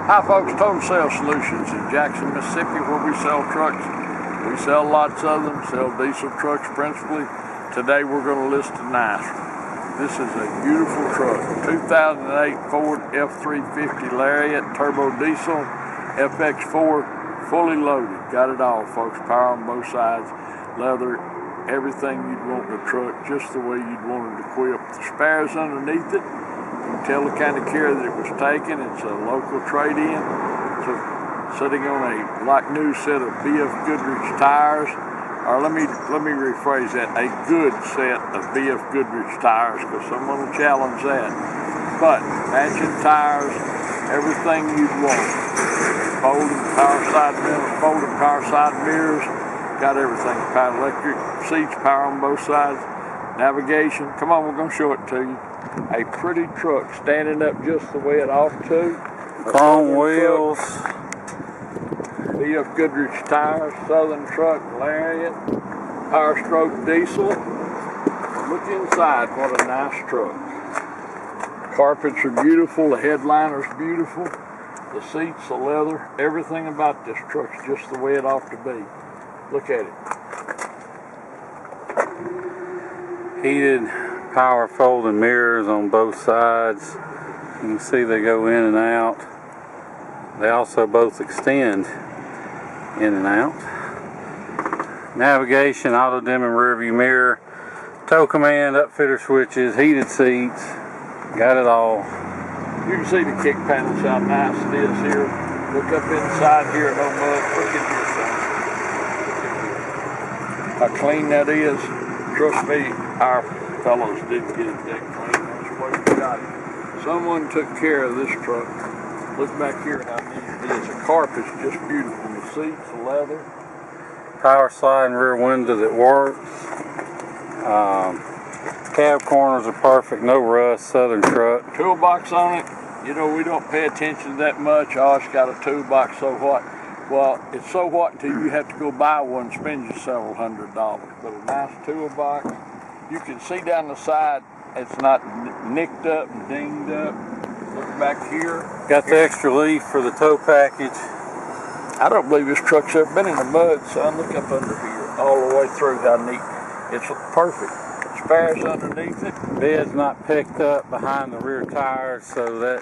Hi folks, Total Sales Solutions in Jackson, Mississippi, where we sell trucks. We sell lots of them, sell diesel trucks principally. Today we're going to list a nice one. This is a beautiful truck, 2008 Ford F350 Lariat turbo diesel, FX4, fully loaded. Got it all folks, power on both sides, leather, everything you'd want in a truck, just the way you'd want it equipped. The spares underneath it. You can tell the kind of care that it was taken. It's a local trade-in. It's sitting on a like new set of BF Goodrich tires. Or let me rephrase that, a good set of BF Goodrich tires, because someone will challenge that. But matching tires, everything you'd want. Folding power side mirrors, got everything. Power electric seats, power on both sides, navigation. Come on, we're gonna show it to you. A pretty truck, standing up just the way it ought to. Chrome wheels. BF Goodrich tires, Southern truck, Lariat, Powerstroke diesel. Look inside, what a nice truck. Carpets are beautiful, the headliner's beautiful, the seats, the leather, everything about this truck's just the way it ought to be. Look at it. Heated power folding mirrors on both sides. You can see they go in and out. They also both extend in and out. Navigation, auto dimming rear view mirror, tow command, upfitter switches, heated seats, got it all. You can see the kick panels, how nice it is here. Look up inside here, no mud. Look at this thing. How clean that is. Trust me, our fellows didn't get it that clean. That's the way we got it. Someone took care of this truck. Look back here how neat it is. The carpet's just beautiful. The seats, the leather. Power sliding rear window that works. Cab corners are perfect, no rust, Southern truck. Toolbox on it. You know, we don't pay attention to that much. Oh, it's got a toolbox, so what? Well, it's so what until you have to go buy one and spend you several $100s. But a nice toolbox. You can see down the side, it's not nicked up and dinged up. Look back here. Got the extra leaf for the tow package. I don't believe this truck's ever been in the mud, son. Look up under here, all the way through, how neat. It's perfect. Spares underneath it. Bed's not picked up behind the rear tires, so that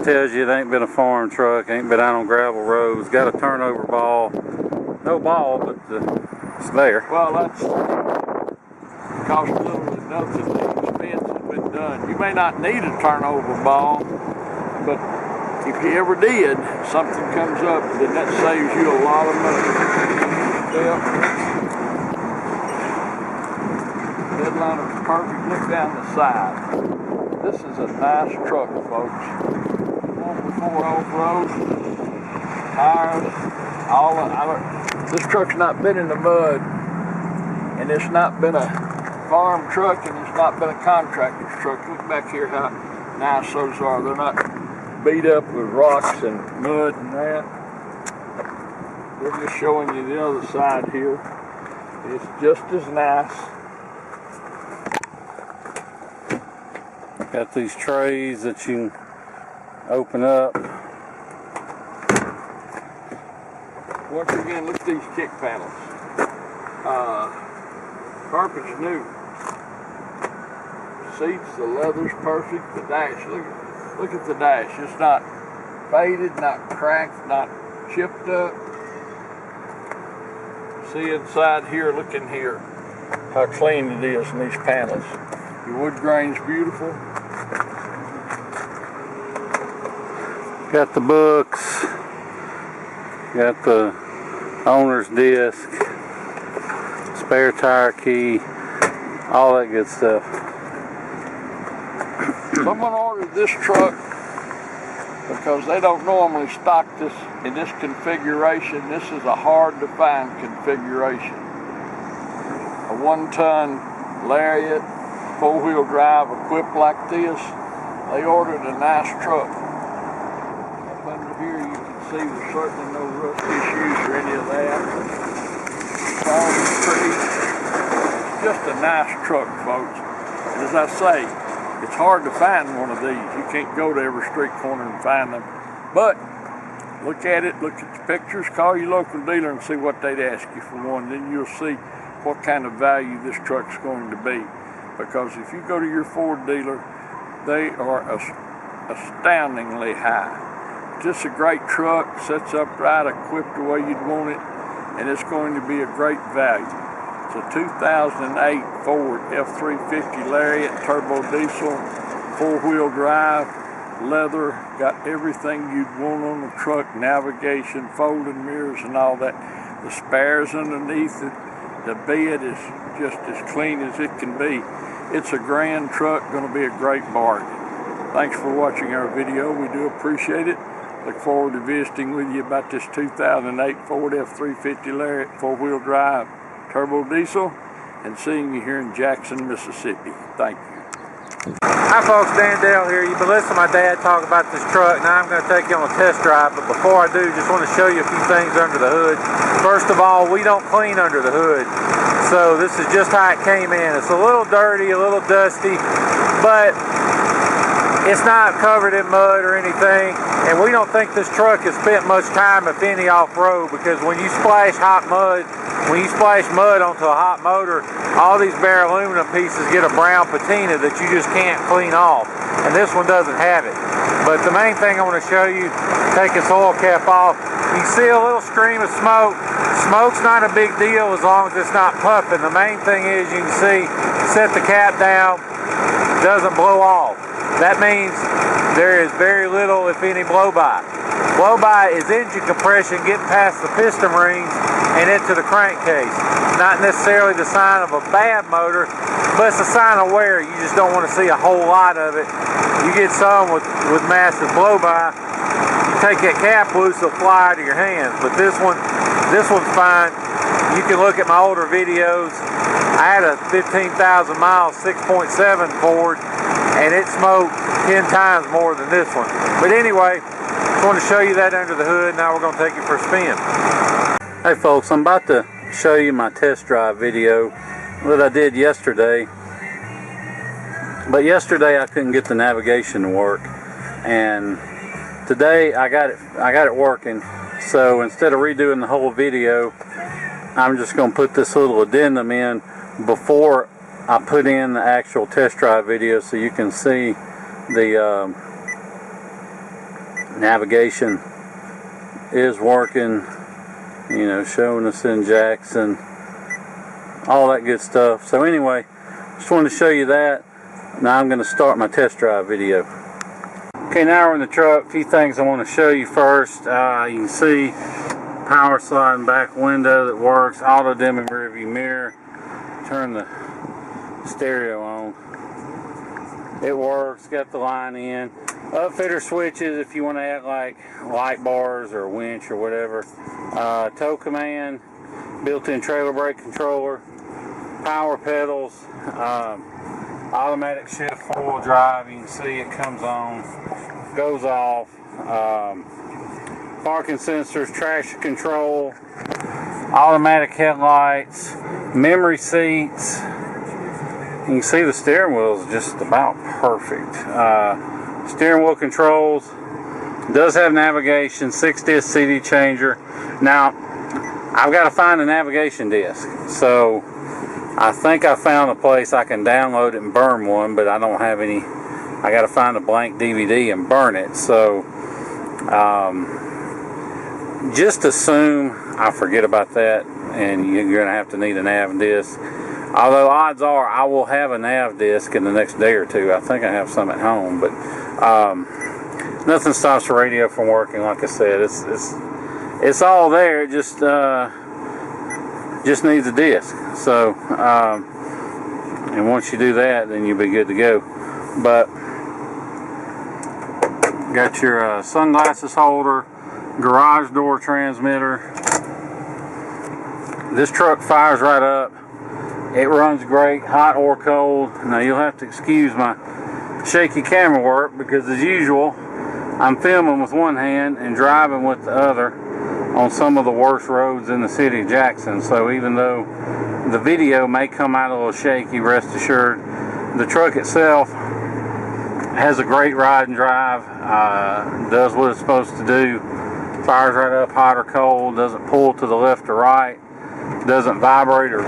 tells you it ain't been a farm truck, ain't been out on gravel roads. Got a turnover ball. No ball, but it's there. Well, that's cost a little or nothing. The expense has been done. You may not need a turnover ball, but if you ever did, something comes up, then that saves you a lot of money. Yeah. Headliner's perfect. Look down the side. This is a nice truck, folks. 1x4 off-road, tires, all of this truck's not been in the mud, and it's not been a farm truck, and it's not been a contractor's truck. Look back here how nice those are. They're not beat up with rocks and mud and that. We're just showing you the other side here. It's just as nice. Got these trays that you can open up. Once again, look at these kick panels. Carpet's new. Seats, the leather's perfect. The dash, look at the dash. It's not faded, not cracked, not chipped up. See inside here, look in here, how clean it is in these panels. The wood grain's beautiful. Got the books, got the owner's disc, spare tire key, all that good stuff. Someone ordered this truck because they don't normally stock this in this configuration. This is a hard to find configuration. A 1-ton Lariat, 4-wheel drive equipped like this. They ordered a nice truck. Up under here you can see there's certainly no rust issues or any of that. All is pretty. It's just a nice truck, folks. And as I say, it's hard to find one of these. You can't go to every street corner and find them. But Look at it, look at the pictures, call your local dealer and see what they'd ask you for one. Then you'll see what kind of value this truck's going to be. Because if you go to your Ford dealer, they are astoundingly high. Just a great truck, sets upright, equipped the way you'd want it, and it's going to be a great value. It's a 2008 Ford F350 Lariat turbo diesel, 4-wheel drive, leather, got everything you'd want on the truck, navigation, folding mirrors and all that. The spares underneath it, the bed is just as clean as it can be. It's a grand truck, going to be a great bargain. Thanks for watching our video. We do appreciate it. Look forward to visiting with you about this 2008 Ford F350 Lariat 4-wheel drive turbo diesel and seeing you here in Jackson, Mississippi. Thank you. Hi folks, Dan Dale here. You've been listening to my dad talk about this truck. Now I'm going to take you on a test drive, but before I do, just want to show you a few things under the hood. First of all, we don't clean under the hood, so this is just how it came in. It's a little dirty, a little dusty, but it's not covered in mud or anything, and we don't think this truck has spent much time, if any, off-road, because when you splash mud onto a hot motor, all these bare aluminum pieces get a brown patina that you just can't clean off, and this one doesn't have it. But the main thing I want to show you, take this oil cap off, you see a little stream of smoke. Smoke's not a big deal as long as it's not puffing. The main thing is you can see, set the cap down, it doesn't blow off. That means there is very little, if any, blow-by. Blow-by is engine compression getting past the piston rings and into the crankcase. Not necessarily the sign of a bad motor, but it's a sign of wear. You just don't want to see a whole lot of it. You get some with massive blow-by, you take that cap loose, it'll fly out of your hands. But this one's fine. You can look at my older videos. I had a 15,000 miles 6.7 Ford, and it smoked 10 times more than this one. But anyway, just want to show you that under the hood. Now we're going to take it for a spin. Hey folks, I'm about to show you my test drive video that I did yesterday. But yesterday I couldn't get the navigation to work, and today I got it working. So instead of redoing the whole video, I'm just going to put this little addendum in before I put in the actual test drive video, so you can see the navigation is working, you know, showing us in Jackson, all that good stuff. So anyway, just wanted to show you that. Now I'm going to start my test drive video. Okay, now we're in the truck. A few things I want to show you first. You can see power sliding back window that works, auto dimming rear view mirror. Turn the stereo on. It works, got the line in. Upfitter switches if you want to add like light bars or a winch or whatever. Tow command, built-in trailer brake controller, power pedals, automatic shift 4-wheel drive. You can see it comes on, goes off. Parking sensors, traction control, automatic headlights, memory seats. You can see the steering wheel is just about perfect. Steering wheel controls, does have navigation, 6-disc CD changer. Now, I've got to find a navigation disc. So, I think I found a place I can download it and burn one, but I don't have any. I got to find a blank DVD and burn it. So, just assume I forget about that, and you're going to have to need a nav disc. Although odds are I will have a nav disc in the next day or two. I think I have some at home, but nothing stops the radio from working. Like I said, it's all there. It just needs a disc. So, and once you do that, then you'll be good to go. But got your sunglasses holder, garage door transmitter. This truck fires right up. It runs great, hot or cold. Now you'll have to excuse my shaky camera work, because as usual, I'm filming with one hand and driving with the other on some of the worst roads in the city of Jackson. So even though the video may come out a little shaky, rest assured, the truck itself has a great ride and drive, does what it's supposed to do. fires right up hot or cold, doesn't pull to the left or right, doesn't vibrate or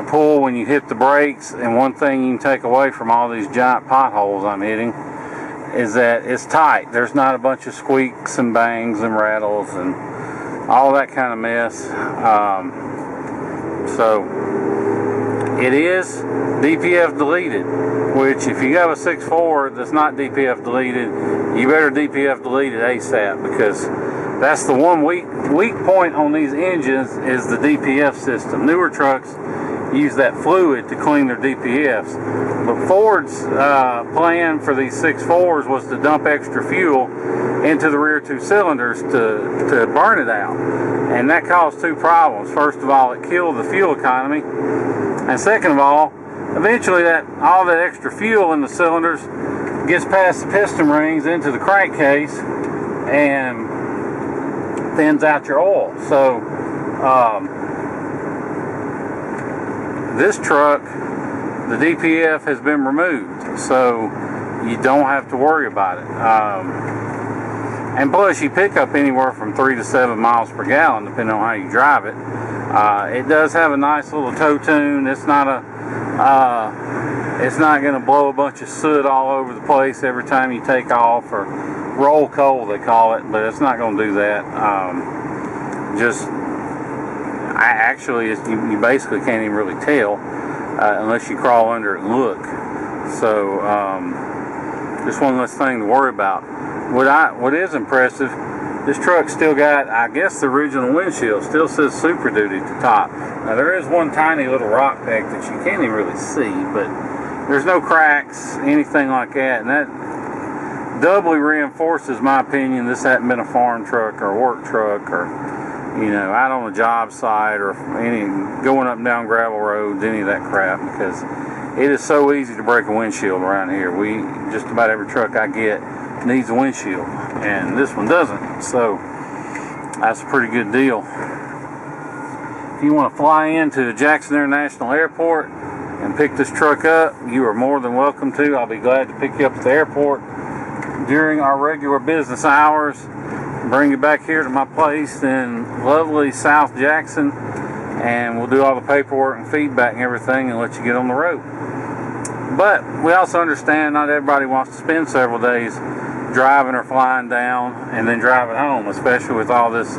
pull when you hit the brakes. And one thing you can take away from all these giant potholes I'm hitting is that it's tight. There's not a bunch of squeaks and bangs and rattles and all that kind of mess. So it is DPF deleted, which if you have a 6.4 that's not DPF deleted, you better DPF delete it ASAP, because that's the one weak point on these engines is the DPF system. Newer trucks use that fluid to clean their DPFs, but Ford's plan for these 6.4s was to dump extra fuel into the rear two cylinders to burn it out, and that caused two problems. First of all, it killed the fuel economy, and second of all, eventually all that extra fuel in the cylinders gets past the piston rings into the crankcase and thins out your oil. So this truck, the DPF has been removed, so you don't have to worry about it. And plus, you pick up anywhere from 3 to 7 miles per gallon, depending on how you drive it. It does have a nice little tow tune. It's not going to blow a bunch of soot all over the place every time you take off, or roll coal they call it, but it's not going to do that. You basically can't even really tell unless you crawl under it and look. So just one less thing to worry about. What is impressive, this truck still got, I guess, the original windshield. Still says Super Duty at the top. Now there is one tiny little rock peck that you can't even really see, but there's no cracks, anything like that, and that doubly reinforces my opinion this hadn't been a farm truck or a work truck, or out on a job site, or going up and down gravel roads, any of that crap, because it is so easy to break a windshield around here. Just about every truck I get needs a windshield, and this one doesn't, so that's a pretty good deal. If you want to fly into Jackson International Airport and pick this truck up, you are more than welcome to. I'll be glad to pick you up at the airport during our regular business hours, bring you back here to my place in lovely South Jackson, and we'll do all the paperwork and feedback and everything and let you get on the road. But we also understand not everybody wants to spend several days driving or flying down and then driving home, especially with all this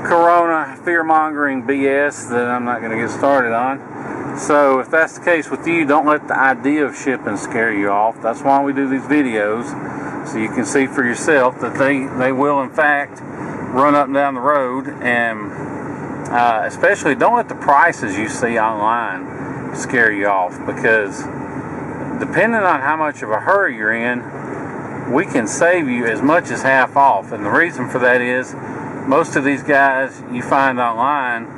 corona fear-mongering BS that I'm not going to get started on. So if that's the case with you, don't let the idea of shipping scare you off. That's why we do these videos, so you can see for yourself that they will in fact run up and down the road. And especially don't let the prices you see online scare you off, because depending on how much of a hurry you're in, we can save you as much as half off. And the reason for that is most of these guys you find online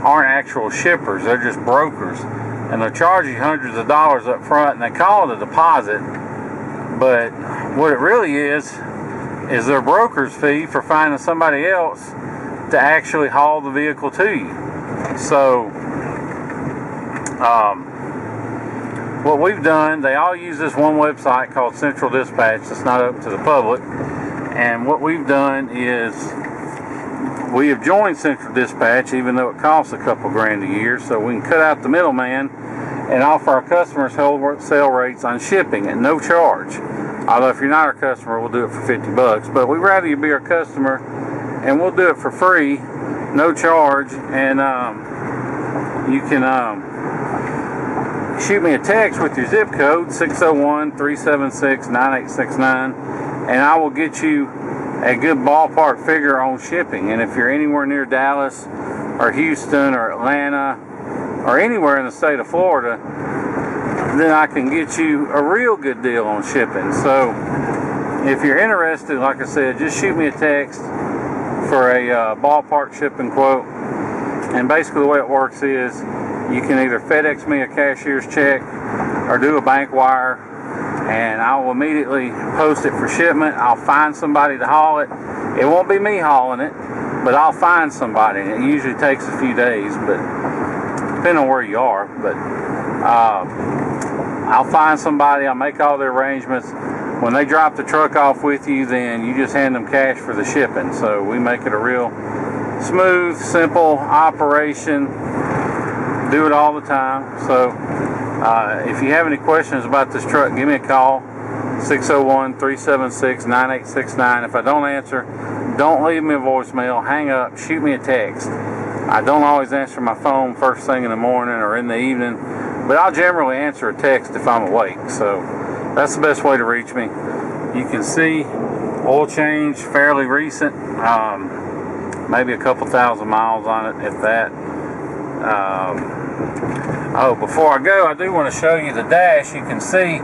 aren't actual shippers. They're just brokers, and they'll charge you hundreds of dollars up front, and they call it a deposit, but what it really is their broker's fee for finding somebody else to actually haul the vehicle to you. So what we've done, they all use this one website called Central Dispatch. It's not up to the public. And what we've done is we have joined Central Dispatch, even though it costs a couple grand a year, so we can cut out the middleman and offer our customers wholesale rates on shipping at no charge. Although if you're not our customer, we'll do it for $50. But we'd rather you be our customer, and we'll do it for free, no charge. And you can shoot me a text with your zip code, 601-376-9869, and I will get you a good ballpark figure on shipping. And if you're anywhere near Dallas or Houston or Atlanta or anywhere in the state of Florida, then I can get you a real good deal on shipping. So if you're interested, like I said, just shoot me a text for a ballpark shipping quote. And basically the way it works is you can either FedEx me a cashier's check or do a bank wire, and I will immediately post it for shipment. I'll find somebody to haul it. It won't be me hauling it, but I'll find somebody. It usually takes a few days, but depending on where you are. But I'll find somebody. I'll make all the arrangements. when they drop the truck off with you, then you just hand them cash for the shipping. So we make it a real smooth, simple operation. Do it all the time. So if you have any questions about this truck, give me a call, 601-376-9869. If I don't answer, don't leave me a voicemail, hang up, shoot me a text. I don't always answer my phone first thing in the morning or in the evening, but I'll generally answer a text if I'm awake. So that's the best way to reach me. You can see oil change, fairly recent, maybe a couple thousand miles on it, if that. Oh, before I go, I do want to show you the dash. You can see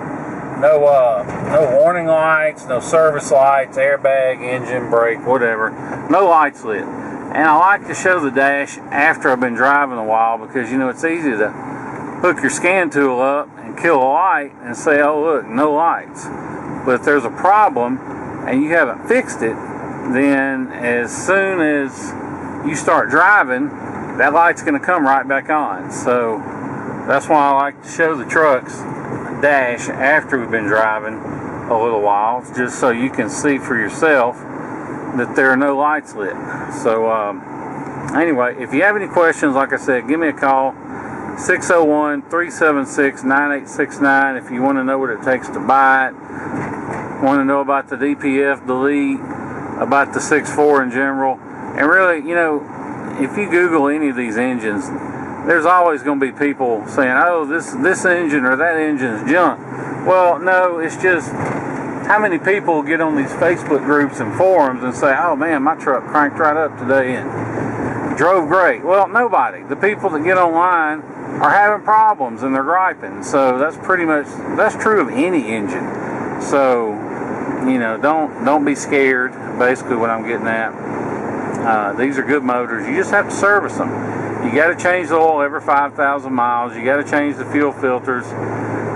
no warning lights, no service lights, airbag, engine, brake, whatever. No lights lit. And I like to show the dash after I've been driving a while, because, you know, it's easy to hook your scan tool up and kill a light and say, oh look, no lights. But if there's a problem and you haven't fixed it, then as soon as you start driving, that light's going to come right back on. So that's why I like to show the truck's dash after we've been driving a little while, just so you can see for yourself that there are no lights lit. So anyway, if you have any questions, like I said, give me a call, 601-376-9869. if you want to know what it takes to buy it, want to know about the DPF delete, about the 6.4 in general. And really, you know, if you Google any of these engines, there's always going to be people saying, oh, this engine or that engine is junk. Well, no, it's just how many people get on these Facebook groups and forums and say, oh man, my truck cranked right up today and drove great. Well, nobody. The people that get online are having problems and they're griping. So that's true of any engine. So, you know, don't be scared, basically what I'm getting at. These are good motors. You just have to service them. You got to change the oil every 5,000 miles. You got to change the fuel filters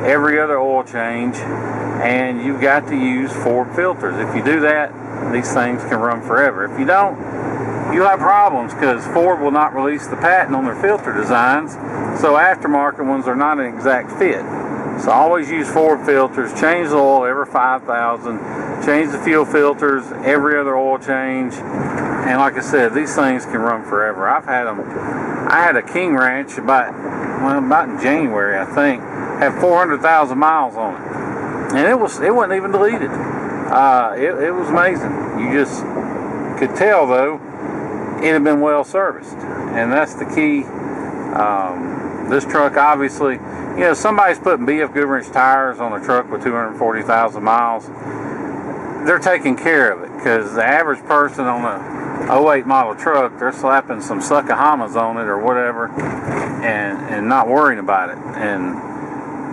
every other oil change, and you've got to use Ford filters. If you do that, these things can run forever. If you don't, you'll have problems, because Ford will not release the patent on their filter designs, so aftermarket ones are not an exact fit. So always use Ford filters, change the oil every 5,000, change the fuel filters every other oil change, and like I said, these things can run forever. I've had them. I had a King Ranch about in January, I think, had 400,000 miles on it, and it wasn't even deleted. It was amazing. You just could tell though it had been well serviced, and that's the key. This truck, obviously, you know, somebody's putting BF Goodwrench tires on a truck with 240,000 miles. They're taking care of it, because the average person on a 08 model truck, they're slapping some Suckahamas on it or whatever and not worrying about it. And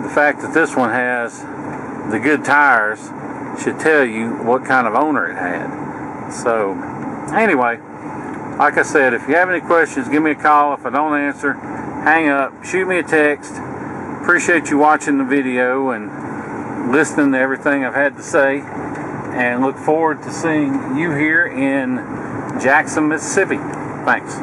the fact that this one has the good tires should tell you what kind of owner it had. So anyway, like I said, if you have any questions, give me a call. If I don't answer, hang up, shoot me a text. Appreciate you watching the video and listening to everything I've had to say, and look forward to seeing you here in Jackson, Mississippi. Thanks.